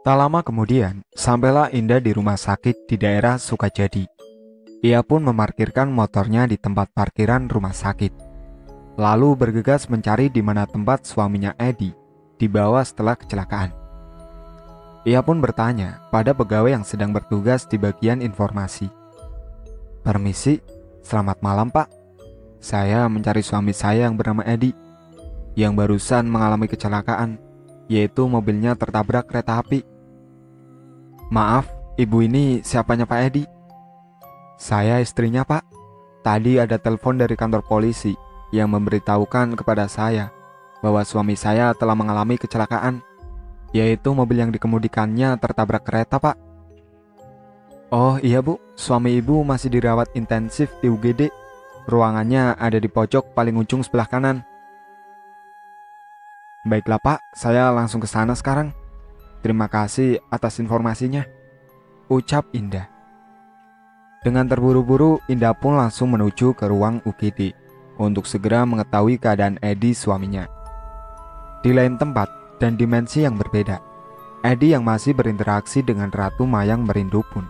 Tak lama kemudian, sampailah Indah di rumah sakit di daerah Sukajadi. Ia pun memarkirkan motornya di tempat parkiran rumah sakit. Lalu bergegas mencari di mana tempat suaminya Edi dibawa setelah kecelakaan. Ia pun bertanya pada pegawai yang sedang bertugas di bagian informasi. "Permisi, selamat malam Pak. Saya mencari suami saya yang bernama Edi, yang barusan mengalami kecelakaan, yaitu mobilnya tertabrak kereta api." "Maaf, ibu ini siapanya Pak Edi?" "Saya istrinya Pak. Tadi ada telepon dari kantor polisi yang memberitahukan kepada saya bahwa suami saya telah mengalami kecelakaan, yaitu mobil yang dikemudikannya tertabrak kereta Pak." "Oh iya Bu, suami ibu masih dirawat intensif di UGD. Ruangannya ada di pojok paling ujung sebelah kanan." "Baiklah Pak, saya langsung ke sana sekarang. Terima kasih atas informasinya," ucap Indah. Dengan terburu-buru, Indah pun langsung menuju ke ruang UGD untuk segera mengetahui keadaan Edi suaminya. Di lain tempat dan dimensi yang berbeda, Edi yang masih berinteraksi dengan Ratu Mayang Merindu pun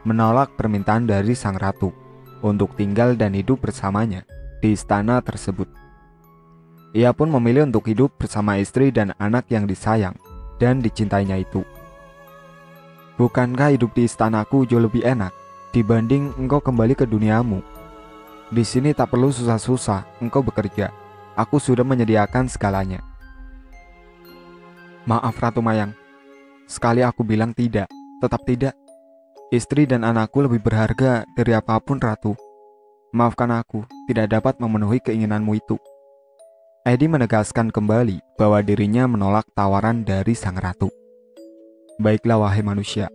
menolak permintaan dari sang ratu untuk tinggal dan hidup bersamanya di istana tersebut. Ia pun memilih untuk hidup bersama istri dan anak yang disayang dan dicintainya itu. "Bukankah hidup di istanaku jauh lebih enak dibanding engkau kembali ke duniamu? Di sini tak perlu susah-susah engkau bekerja. Aku sudah menyediakan segalanya." "Maaf Ratu Mayang, sekali aku bilang tidak, tetap tidak. Istri dan anakku lebih berharga dari apapun Ratu. Maafkan aku tidak dapat memenuhi keinginanmu itu." Edi menegaskan kembali bahwa dirinya menolak tawaran dari sang ratu. "Baiklah wahai manusia,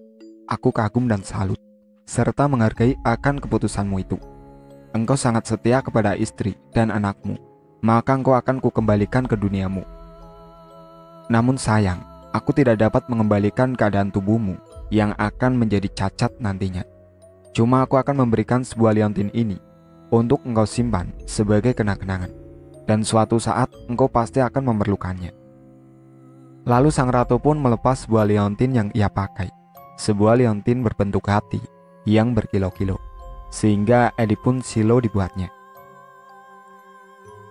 aku kagum dan salut, serta menghargai akan keputusanmu itu. Engkau sangat setia kepada istri dan anakmu, maka engkau akan kukembalikan ke duniamu. Namun sayang, aku tidak dapat mengembalikan keadaan tubuhmu yang akan menjadi cacat nantinya. Cuma aku akan memberikan sebuah liontin ini untuk engkau simpan sebagai kenang-kenangan, dan suatu saat engkau pasti akan memerlukannya." Lalu sang ratu pun melepas sebuah liontin yang ia pakai, sebuah liontin berbentuk hati yang berkilo-kilo, sehingga Edi pun silo dibuatnya.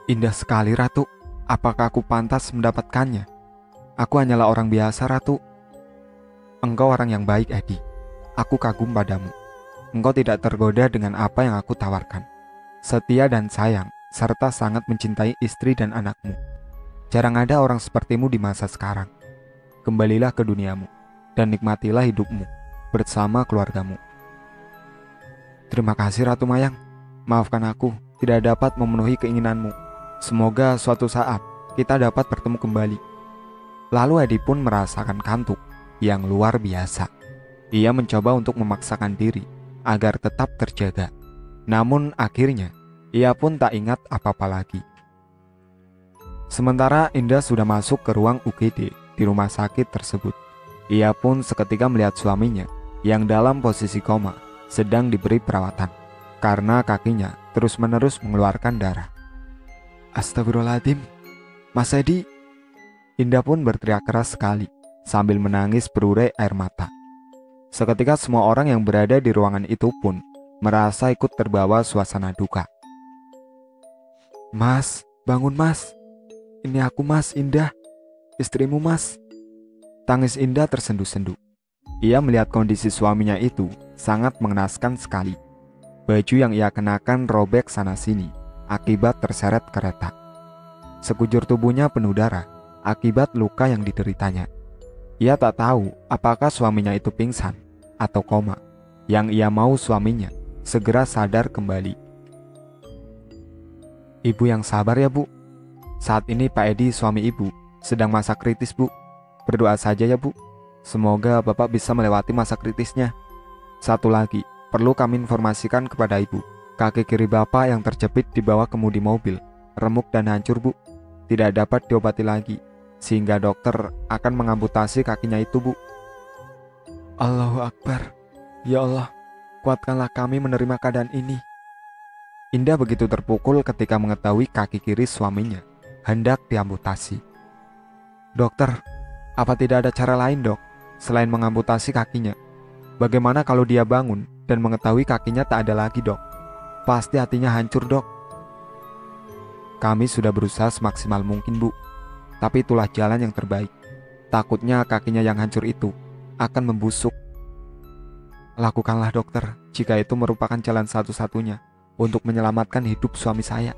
"Indah sekali Ratu, apakah aku pantas mendapatkannya? Aku hanyalah orang biasa Ratu." "Engkau orang yang baik Edi, aku kagum padamu. Engkau tidak tergoda dengan apa yang aku tawarkan. Setia dan sayang, serta sangat mencintai istri dan anakmu. Jarang ada orang sepertimu di masa sekarang. Kembalilah ke duniamu dan nikmatilah hidupmu bersama keluargamu." "Terima kasih Ratu Mayang. Maafkan aku tidak dapat memenuhi keinginanmu. Semoga suatu saat kita dapat bertemu kembali." Lalu Edi pun merasakan kantuk yang luar biasa. Ia mencoba untuk memaksakan diri agar tetap terjaga. Namun akhirnya ia pun tak ingat apa-apa lagi. Sementara Indah sudah masuk ke ruang UGD di rumah sakit tersebut. Ia pun seketika melihat suaminya yang dalam posisi koma sedang diberi perawatan karena kakinya terus-menerus mengeluarkan darah. "Astagfirullahaladzim, Mas Edi!" Indah pun berteriak keras sekali sambil menangis berurai air mata. Seketika semua orang yang berada di ruangan itu pun merasa ikut terbawa suasana duka. "Mas, bangun Mas. Ini aku Mas, Indah. Istrimu Mas." Tangis Indah tersendu-sendu. Ia melihat kondisi suaminya itu sangat mengenaskan sekali. Baju yang ia kenakan robek sana-sini akibat terseret kereta. Sekujur tubuhnya penuh darah akibat luka yang dideritanya. Ia tak tahu apakah suaminya itu pingsan atau koma. Yang ia mau suaminya segera sadar kembali. "Ibu yang sabar ya Bu. Saat ini Pak Edi suami ibu sedang masa kritis Bu. Berdoa saja ya Bu. Semoga Bapak bisa melewati masa kritisnya. Satu lagi, perlu kami informasikan kepada Ibu. Kaki kiri Bapak yang terjepit di bawah kemudi mobil remuk dan hancur Bu. Tidak dapat diobati lagi, sehingga dokter akan mengamputasi kakinya itu Bu." "Allahu Akbar. Ya Allah, kuatkanlah kami menerima keadaan ini." Indah begitu terpukul ketika mengetahui kaki kiri suaminya hendak diamputasi. "Dokter, apa tidak ada cara lain Dok? selain mengamputasi kakinya? Bagaimana kalau dia bangun dan mengetahui kakinya tak ada lagi, Dok? Pasti hatinya hancur, Dok. Kami sudah berusaha semaksimal mungkin, Bu. Tapi itulah jalan yang terbaik. Takutnya kakinya yang hancur itu akan membusuk. Lakukanlah, dokter, jika itu merupakan jalan satu-satunya untuk menyelamatkan hidup suami saya.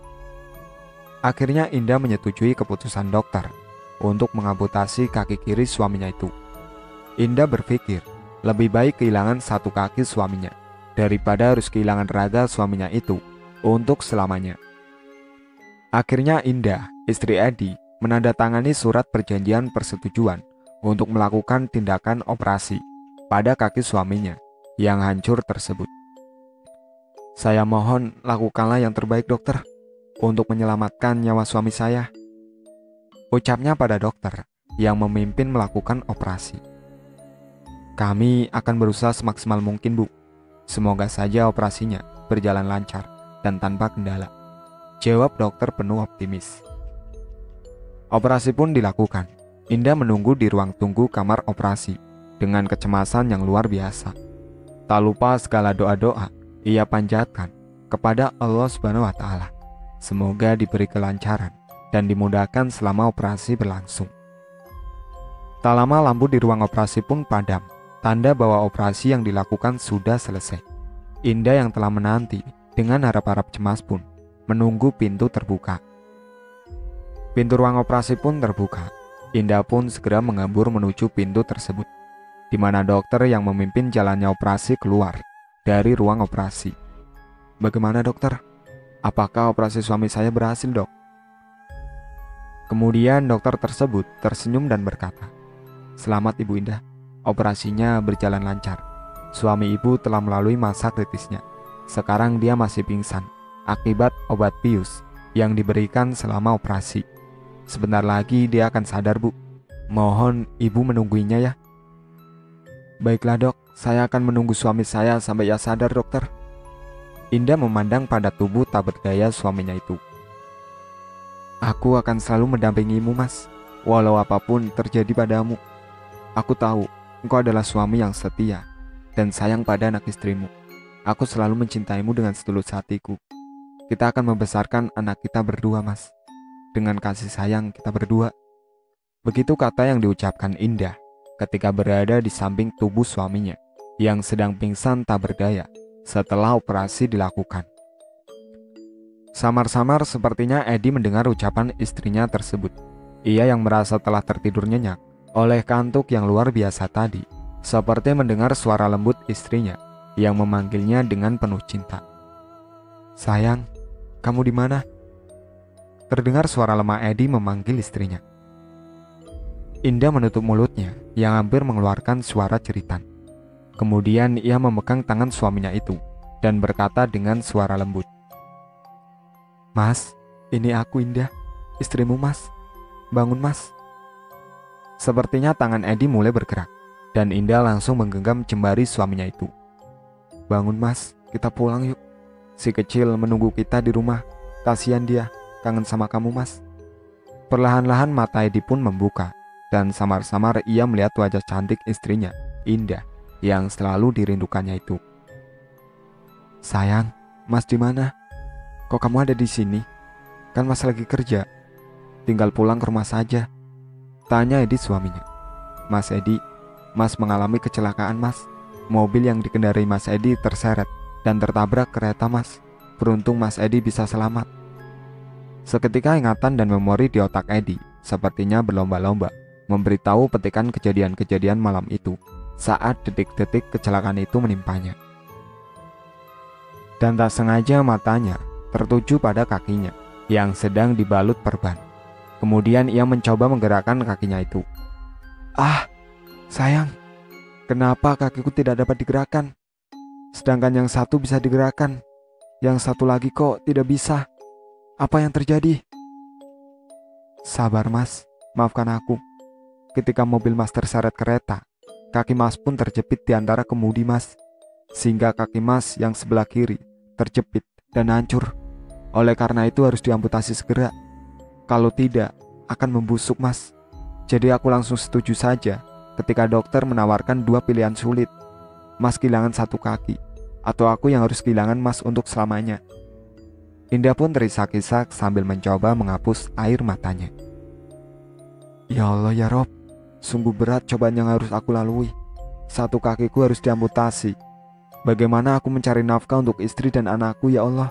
Akhirnya Indah menyetujui keputusan dokter untuk mengamputasi kaki kiri suaminya itu. Indah berpikir, lebih baik kehilangan satu kaki suaminya daripada harus kehilangan raga suaminya itu untuk selamanya. Akhirnya Indah, istri Edi, menandatangani surat perjanjian persetujuan untuk melakukan tindakan operasi pada kaki suaminya yang hancur tersebut. Saya mohon lakukanlah yang terbaik, dokter, untuk menyelamatkan nyawa suami saya, ucapnya pada dokter yang memimpin melakukan operasi. Kami akan berusaha semaksimal mungkin, Bu. Semoga saja operasinya berjalan lancar dan tanpa kendala, jawab dokter penuh optimis. Operasi pun dilakukan. Indah menunggu di ruang tunggu kamar operasi dengan kecemasan yang luar biasa. Tak lupa segala doa-doa ia panjatkan kepada Allah Subhanahu wa Ta'ala. Semoga diberi kelancaran dan dimudahkan selama operasi berlangsung. Tak lama lampu di ruang operasi pun padam, tanda bahwa operasi yang dilakukan sudah selesai. Indah yang telah menanti dengan harap-harap cemas pun menunggu pintu terbuka. Pintu ruang operasi pun terbuka. Indah pun segera mengambur menuju pintu tersebut, di mana dokter yang memimpin jalannya operasi keluar dari ruang operasi. Bagaimana, dokter? Apakah operasi suami saya berhasil, Dok? Kemudian dokter tersebut tersenyum dan berkata, "Selamat, Ibu Indah. Operasinya berjalan lancar. Suami Ibu telah melalui masa kritisnya. Sekarang dia masih pingsan akibat obat bius yang diberikan selama operasi. Sebentar lagi dia akan sadar, Bu. Mohon Ibu menungguinya ya." "Baiklah, Dok. Saya akan menunggu suami saya sampai ia sadar, dokter." Indah memandang pada tubuh tak berdaya suaminya itu. "Aku akan selalu mendampingimu, Mas. Walau apapun terjadi padamu. Aku tahu engkau adalah suami yang setia dan sayang pada anak istrimu. Aku selalu mencintaimu dengan setulus hatiku. Kita akan membesarkan anak kita berdua, Mas. Dengan kasih sayang kita berdua." Begitu kata yang diucapkan Indah ketika berada di samping tubuh suaminya yang sedang pingsan tak berdaya setelah operasi dilakukan. Samar-samar sepertinya Edi mendengar ucapan istrinya tersebut. Ia yang merasa telah tertidur nyenyak oleh kantuk yang luar biasa tadi, seperti mendengar suara lembut istrinya yang memanggilnya dengan penuh cinta. "Sayang, kamu di mana?" Terdengar suara lemah Edi memanggil istrinya. Indah menutup mulutnya yang hampir mengeluarkan suara jeritan. Kemudian ia memegang tangan suaminya itu dan berkata dengan suara lembut, "Mas, ini aku Indah, istrimu, Mas. Bangun, Mas." Sepertinya tangan Edi mulai bergerak dan Indah langsung menggenggam jemari suaminya itu. "Bangun, Mas, kita pulang yuk. Si kecil menunggu kita di rumah. Kasihan dia, kangen sama kamu, Mas." Perlahan-lahan mata Edi pun membuka dan samar-samar ia melihat wajah cantik istrinya, Indah, yang selalu dirindukannya itu. "Sayang, Mas di mana? Kok kamu ada di sini? Kan Mas lagi kerja. Tinggal pulang ke rumah saja," tanya Edi suaminya. "Mas Edi, Mas mengalami kecelakaan, Mas. Mobil yang dikendarai Mas Edi terseret dan tertabrak kereta, Mas. Beruntung Mas Edi bisa selamat." Seketika ingatan dan memori di otak Edi sepertinya berlomba-lomba memberitahu petikan kejadian-kejadian malam itu saat detik-detik kecelakaan itu menimpanya. Dan tak sengaja matanya tertuju pada kakinya yang sedang dibalut perban. Kemudian ia mencoba menggerakkan kakinya itu. "Ah, sayang, kenapa kakiku tidak dapat digerakkan? Sedangkan yang satu bisa digerakkan, yang satu lagi kok tidak bisa. Apa yang terjadi?" "Sabar, Mas, maafkan aku. Ketika mobil Mas terseret kereta, kaki Mas pun terjepit di antara kemudi, Mas. Sehingga kaki Mas yang sebelah kiri terjepit dan hancur. Oleh karena itu harus diamputasi segera. Kalau tidak, akan membusuk, Mas. Jadi aku langsung setuju saja ketika dokter menawarkan dua pilihan sulit. Mas kehilangan satu kaki, atau aku yang harus kehilangan Mas untuk selamanya. Indah pun terisak-isak sambil mencoba menghapus air matanya. Ya Allah ya Rob, sungguh berat cobaan yang harus aku lalui. Satu kakiku harus diamputasi. Bagaimana aku mencari nafkah untuk istri dan anakku ya Allah?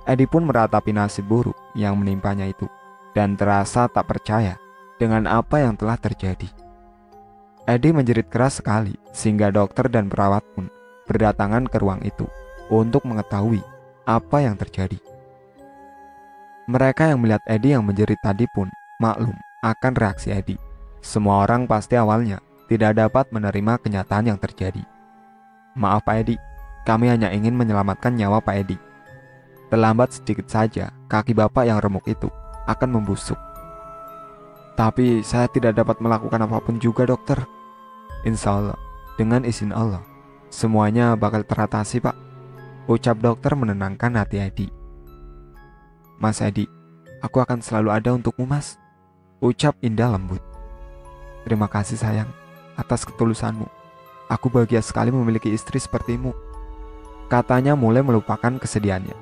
Edi pun meratapi nasib buruk yang menimpanya itu dan terasa tak percaya dengan apa yang telah terjadi. Edi menjerit keras sekali sehingga dokter dan perawat pun berdatangan ke ruang itu untuk mengetahui apa yang terjadi. Mereka yang melihat Edi yang menjerit tadi pun maklum akan reaksi Edi. Semua orang pasti awalnya tidak dapat menerima kenyataan yang terjadi. Maaf Pak Edi, kami hanya ingin menyelamatkan nyawa Pak Edi. Terlambat sedikit saja, kaki Bapak yang remuk itu akan membusuk. Tapi saya tidak dapat melakukan apapun juga dokter. Insya Allah, dengan izin Allah, semuanya bakal teratasi Pak, ucap dokter menenangkan hati Edi. Mas Edi, aku akan selalu ada untukmu Mas, ucap Indah lembut. Terima kasih sayang, atas ketulusanmu. Aku bahagia sekali memiliki istri sepertimu, katanya mulai melupakan kesedihannya.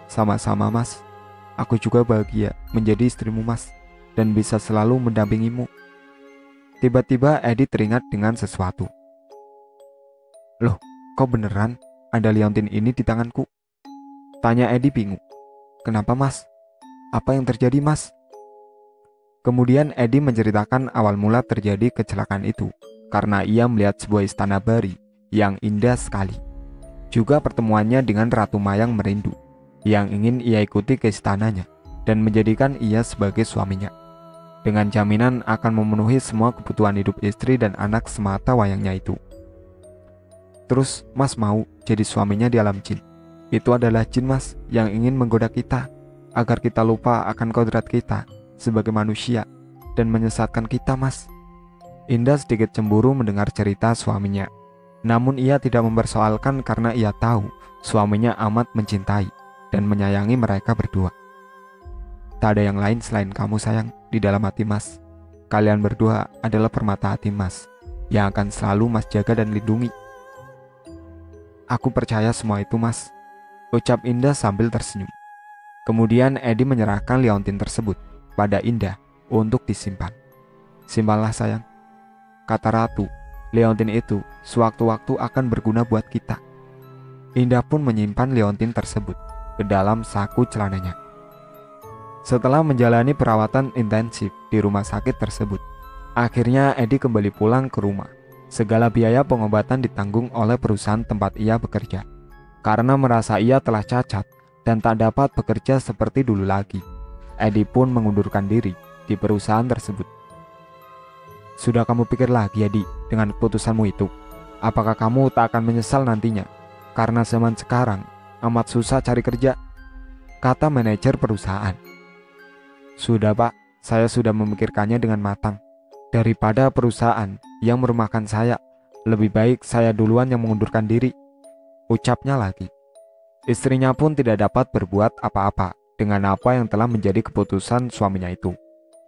Sama-sama Mas, aku juga bahagia menjadi istrimu Mas, dan bisa selalu mendampingimu. Tiba-tiba Edi teringat dengan sesuatu. Loh, kok beneran ada liontin ini di tanganku? Tanya Edi bingung. Kenapa Mas? Apa yang terjadi Mas? Kemudian Edi menceritakan awal mula terjadi kecelakaan itu karena ia melihat sebuah istana bari yang indah sekali. Juga pertemuannya dengan Ratu Mayang Merindu yang ingin ia ikuti ke istananya dan menjadikan ia sebagai suaminya, dengan jaminan akan memenuhi semua kebutuhan hidup istri dan anak semata wayangnya itu. Terus Mas mau jadi suaminya di alam jin. Itu adalah jin Mas yang ingin menggoda kita agar kita lupa akan kodrat kita sebagai manusia dan menyesatkan kita Mas. Indah sedikit cemburu mendengar cerita suaminya. Namun ia tidak mempersoalkan karena ia tahu suaminya amat mencintai dan menyayangi mereka berdua. Tak ada yang lain selain kamu sayang di dalam hati Mas. Kalian berdua adalah permata hati Mas yang akan selalu Mas jaga dan lindungi. Aku percaya semua itu Mas, ucap Indah sambil tersenyum. Kemudian Edi menyerahkan liontin tersebut pada Indah untuk disimpan. Simpanlah sayang, kata Ratu. Liontin itu sewaktu-waktu akan berguna buat kita. Indah pun menyimpan liontin tersebut ke dalam saku celananya. Setelah menjalani perawatan intensif di rumah sakit tersebut, akhirnya Edi kembali pulang ke rumah. Segala biaya pengobatan ditanggung oleh perusahaan tempat ia bekerja. Karena merasa ia telah cacat dan tak dapat bekerja seperti dulu lagi, Edi pun mengundurkan diri di perusahaan tersebut. Sudah kamu pikir lagi Edi dengan keputusanmu itu? Apakah kamu tak akan menyesal nantinya? Karena zaman sekarang amat susah cari kerja, kata manajer perusahaan. Sudah Pak, saya sudah memikirkannya dengan matang. Daripada perusahaan yang merumahkan saya, lebih baik saya duluan yang mengundurkan diri, ucapnya lagi. Istrinya pun tidak dapat berbuat apa-apa dengan apa yang telah menjadi keputusan suaminya itu.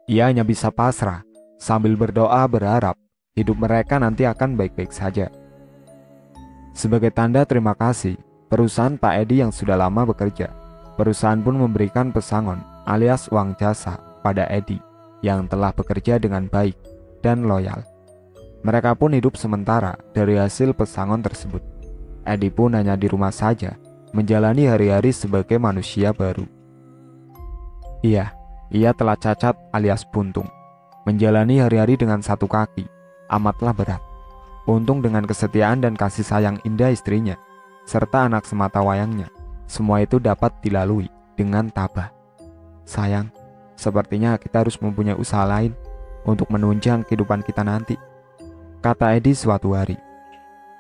Ia hanya bisa pasrah sambil berdoa berharap hidup mereka nanti akan baik-baik saja. Sebagai tanda terima kasih, perusahaan Pak Edi yang sudah lama bekerja, perusahaan pun memberikan pesangon alias uang jasa pada Edi yang telah bekerja dengan baik dan loyal. Mereka pun hidup sementara dari hasil pesangon tersebut. Edi pun hanya di rumah saja, menjalani hari-hari sebagai manusia baru. Iya, ia telah cacat alias buntung. Menjalani hari-hari dengan satu kaki amatlah berat. Untung dengan kesetiaan dan kasih sayang Indah istrinya, serta anak semata wayangnya, semua itu dapat dilalui dengan tabah. Sayang, sepertinya kita harus mempunyai usaha lain untuk menunjang kehidupan kita nanti, kata Edi suatu hari.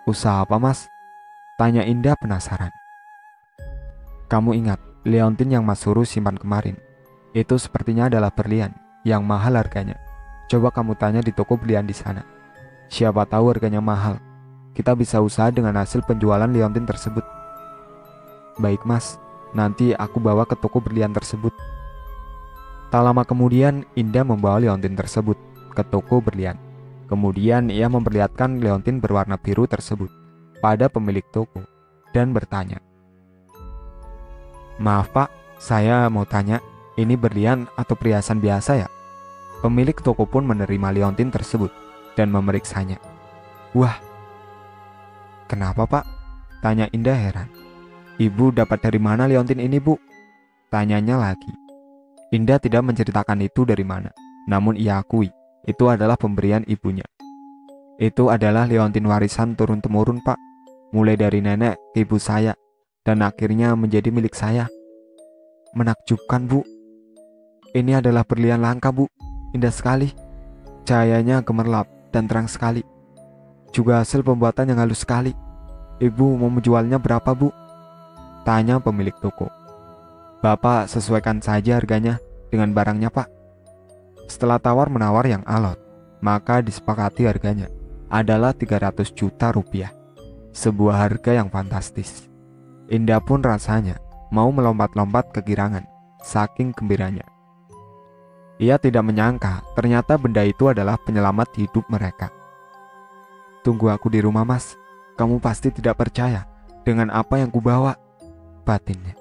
Usaha apa Mas? Tanya Indah penasaran. Kamu ingat liontin yang Mas suruh simpan kemarin? Itu sepertinya adalah berlian yang mahal harganya. Coba kamu tanya di toko berlian di sana. Siapa tahu harganya mahal. Kita bisa usaha dengan hasil penjualan liontin tersebut. Baik Mas, nanti aku bawa ke toko berlian tersebut. Tak lama kemudian Indah membawa liontin tersebut ke toko berlian. Kemudian ia memperlihatkan leontin berwarna biru tersebut pada pemilik toko dan bertanya, "Maaf Pak, saya mau tanya, ini berlian atau perhiasan biasa ya?" Pemilik toko pun menerima leontin tersebut dan memeriksanya. "Wah, kenapa Pak?" tanya Indah heran. "Ibu dapat dari mana leontin ini, Bu?" tanyanya lagi. Indah tidak menceritakan itu dari mana, namun ia akui itu adalah pemberian ibunya. "Itu adalah leontin warisan turun-temurun Pak, mulai dari nenek ke ibu saya, dan akhirnya menjadi milik saya." "Menakjubkan Bu, ini adalah berlian langka Bu, indah sekali. Cahayanya gemerlap dan terang sekali. Juga hasil pembuatan yang halus sekali. Ibu mau menjualnya berapa Bu?" tanya pemilik toko. "Bapak sesuaikan saja harganya dengan barangnya Pak." Setelah tawar-menawar yang alot, maka disepakati harganya adalah 300 juta rupiah. Sebuah harga yang fantastis. Indah pun rasanya mau melompat-lompat kegirangan, saking gembiranya. Ia tidak menyangka ternyata benda itu adalah penyelamat hidup mereka. "Tunggu aku di rumah Mas, kamu pasti tidak percaya dengan apa yang kubawa," batinnya.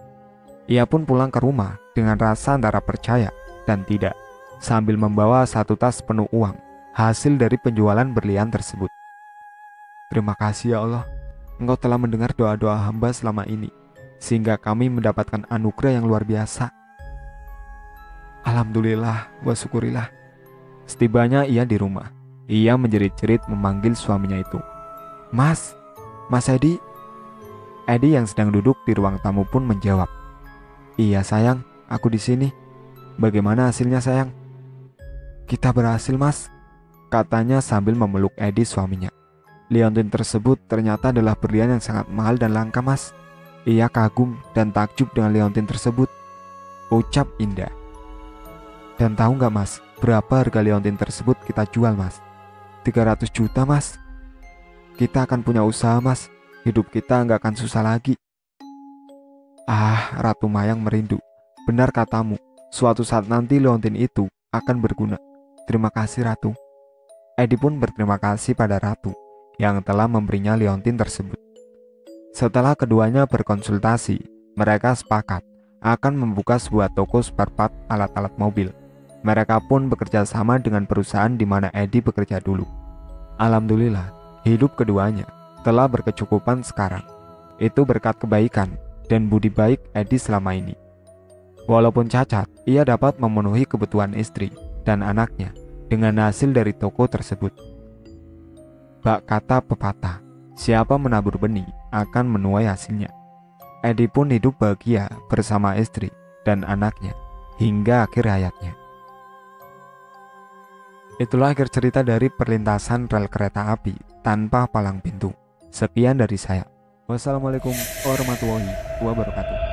Ia pun pulang ke rumah dengan rasa antara percaya dan tidak, sambil membawa satu tas penuh uang hasil dari penjualan berlian tersebut. "Terima kasih ya Allah, Engkau telah mendengar doa-doa hamba selama ini, sehingga kami mendapatkan anugerah yang luar biasa. Alhamdulillah wa syukurilah." Setibanya ia di rumah, ia menjerit-jerit memanggil suaminya itu. "Mas, Mas Edi." Edi yang sedang duduk di ruang tamu pun menjawab, "Iya sayang, aku di sini. Bagaimana hasilnya sayang?" "Kita berhasil Mas," katanya sambil memeluk Edi suaminya. "Leontin tersebut ternyata adalah berlian yang sangat mahal dan langka Mas. Ia kagum dan takjub dengan leontin tersebut," ucap Indah. "Dan tahu nggak Mas, berapa harga leontin tersebut kita jual Mas?" 300 juta Mas. Kita akan punya usaha Mas, hidup kita nggak akan susah lagi." "Ah, Ratu Mayang merindu. Benar katamu, suatu saat nanti leontin itu akan berguna. Terima kasih Ratu." Edi pun berterima kasih pada Ratu yang telah memberinya leontin tersebut. Setelah keduanya berkonsultasi, mereka sepakat akan membuka sebuah toko spare part alat-alat mobil. Mereka pun bekerja sama dengan perusahaan di mana Edi bekerja dulu. Alhamdulillah, hidup keduanya telah berkecukupan sekarang. Itu berkat kebaikan dan budi baik Edi selama ini. Walaupun cacat, ia dapat memenuhi kebutuhan istri dan anaknya dengan hasil dari toko tersebut. Bak kata pepatah, siapa menabur benih akan menuai hasilnya. Edi pun hidup bahagia bersama istri dan anaknya hingga akhir hayatnya. Itulah akhir cerita dari perlintasan rel kereta api tanpa palang pintu. Sekian dari saya. Wassalamualaikum warahmatullahi wabarakatuh.